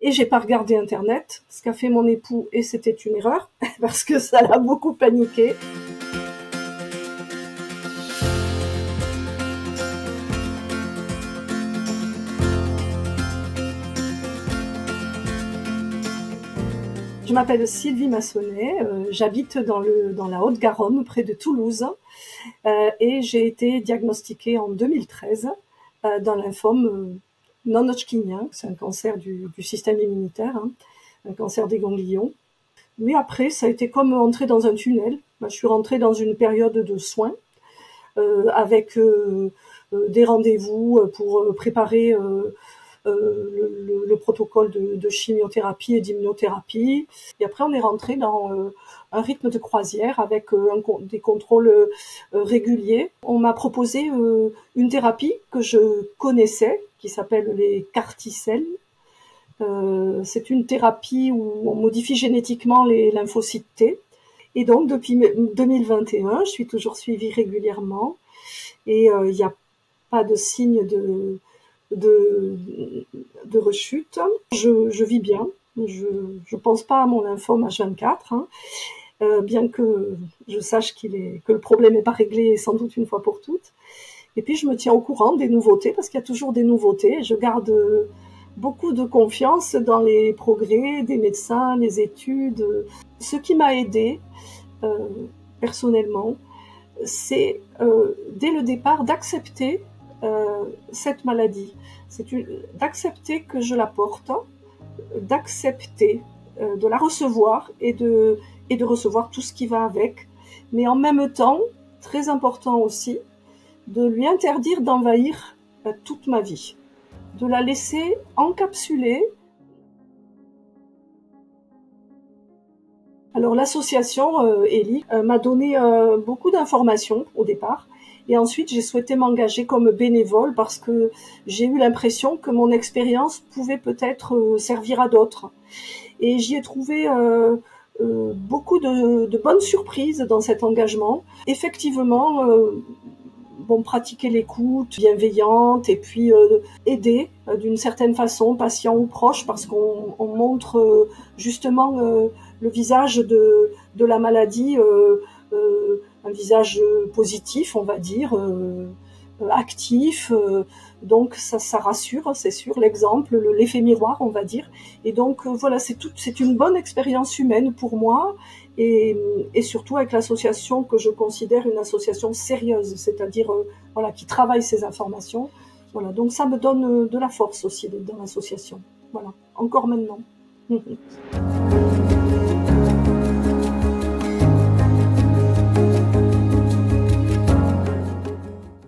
Et j'ai pas regardé Internet, ce qu'a fait mon époux, et c'était une erreur, parce que ça l'a beaucoup paniqué. Je m'appelle Sylvie Massonnet, j'habite dans la Haute-Garonne, près de Toulouse, et j'ai été diagnostiquée en 2013 d'un lymphome non-hodgkinien, c'est un cancer du système immunitaire, hein, un cancer des ganglions. Mais après, ça a été comme entrer dans un tunnel. Je suis rentrée dans une période de soins avec des rendez-vous pour préparer le protocole de chimiothérapie et d'immunothérapie. Et après, on est rentré dans un rythme de croisière avec des contrôles réguliers. On m'a proposé une thérapie que je connaissais, qui s'appelle les CAR-T-cells. C'est une thérapie où on modifie génétiquement les lymphocytes T. Et donc, depuis 2021, je suis toujours suivie régulièrement. Et il n'y a pas de signe de rechute. Je vis bien. Je pense pas à mon lymphome H24, hein, bien que je sache que le problème n'est pas réglé sans doute une fois pour toutes. Et puis je me tiens au courant des nouveautés, parce qu'il y a toujours des nouveautés. Je garde beaucoup de confiance dans les progrès des médecins, les études. Ce qui m'a aidée personnellement, c'est dès le départ d'accepter cette maladie, d'accepter que je la porte, d'accepter de la recevoir et de recevoir tout ce qui va avec, mais en même temps, très important aussi, de lui interdire d'envahir toute ma vie, de la laisser encapsuler. Alors l'association ELI m'a donné beaucoup d'informations au départ, et ensuite j'ai souhaité m'engager comme bénévole parce que j'ai eu l'impression que mon expérience pouvait peut-être servir à d'autres. Et j'y ai trouvé beaucoup de bonnes surprises dans cet engagement. Effectivement, pratiquer l'écoute bienveillante et puis aider d'une certaine façon, patient ou proche, parce qu'on montre justement le visage de la maladie, un visage positif, on va dire, actif. Donc ça rassure, c'est sûr, l'exemple, l'effet miroir, on va dire. Et donc voilà, c'est une bonne expérience humaine pour moi. Et surtout avec l'association que je considère une association sérieuse, c'est-à-dire voilà, qui travaille ces informations. Voilà, donc ça me donne de la force aussi d'être dans l'association. Voilà, encore maintenant.